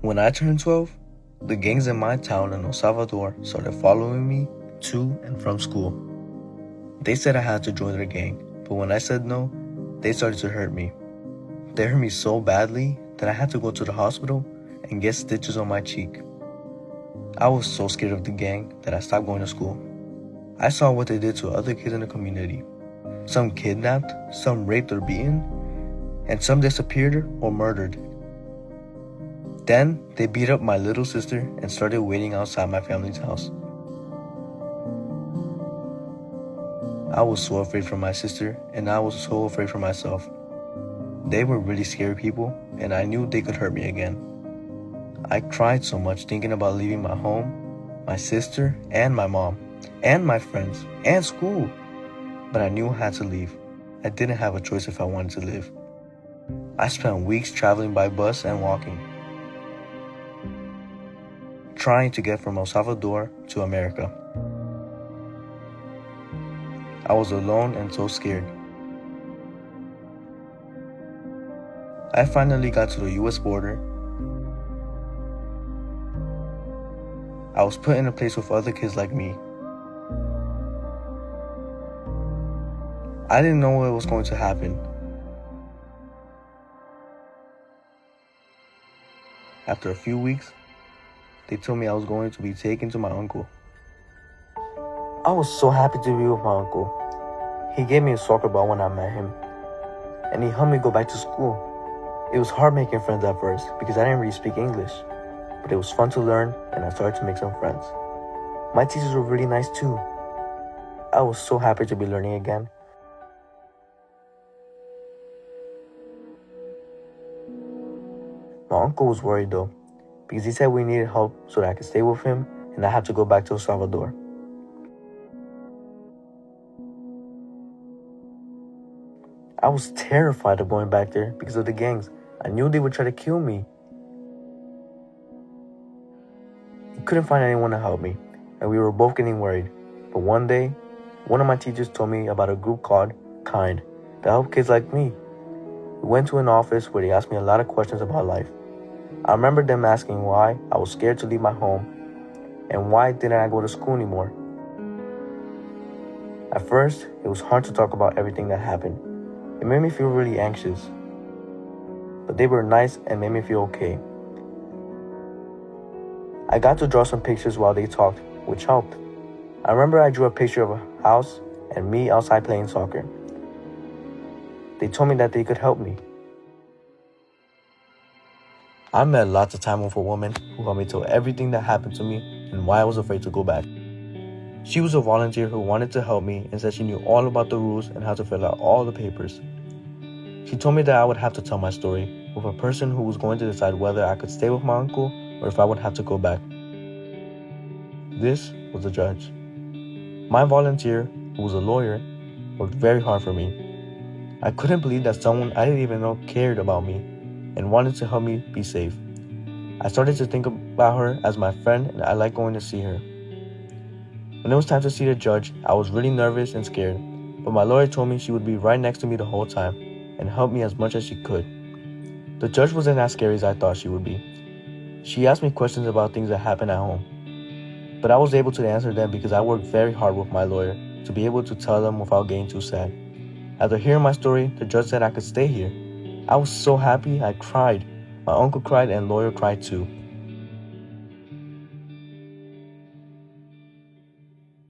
When I turned 12, the gangs in my town in El Salvador started following me to and from school. They said I had to join their gang, but when I said no, they started to hurt me. They hurt me so badly that I had to go to the hospital and get stitches on my cheek. I was so scared of the gang that I stopped going to school. I saw what they did to other kids in the community. Some kidnapped, some raped or beaten, and some disappeared or murdered. Then they beat up my little sister and started waiting outside my family's house. I was so afraid for my sister, and I was so afraid for myself. They were really scary people, and I knew they could hurt me again. I cried so much thinking about leaving my home, my sister, and my mom, and my friends, and school. But I knew I had to leave. I didn't have a choice if I wanted to live. I spent weeks traveling by bus and walking, trying to get from El Salvador to America. I was alone and so scared. I finally got to the US border. I was put in a place with other kids like me. I didn't know what was going to happen. After a few weeks, they told me I was going to be taken to my uncle. I was so happy to be with my uncle. He gave me a soccer ball when I met him, and he helped me go back to school. It was hard making friends at first because I didn't really speak English, but it was fun to learn, and I started to make some friends. My teachers were really nice too. I was so happy to be learning again. My uncle was worried though, because he said we needed help so that I could stay with him and I had to go back to El Salvador. I was terrified of going back there because of the gangs. I knew they would try to kill me. He couldn't find anyone to help me, and we were both getting worried. But one day, one of my teachers told me about a group called KIND that helped kids like me. We went to an office where they asked me a lot of questions about life. I remember them asking why I was scared to leave my home and why didn't I go to school anymore. At first, it was hard to talk about everything that happened. It made me feel really anxious. But they were nice and made me feel okay. I got to draw some pictures while they talked, which helped. I remember I drew a picture of a house and me outside playing soccer. They told me that they could help me. I met lots of time with a woman who helped me tell everything that happened to me and why I was afraid to go back. She was a volunteer who wanted to help me and said she knew all about the rules and how to fill out all the papers. She told me that I would have to tell my story with a person who was going to decide whether I could stay with my uncle or if I would have to go back. This was the judge. My volunteer, who was a lawyer, worked very hard for me. I couldn't believe that someone I didn't even know cared about me and wanted to help me be safe. I started to think about her as my friend, and I liked going to see her. When it was time to see the judge, I was really nervous and scared, but my lawyer told me she would be right next to me the whole time and help me as much as she could. The judge wasn't as scary as I thought she would be. She asked me questions about things that happened at home, but I was able to answer them because I worked very hard with my lawyer to be able to tell them without getting too sad. After hearing my story, the judge said I could stay here. I was so happy I cried. My uncle cried and lawyer cried too.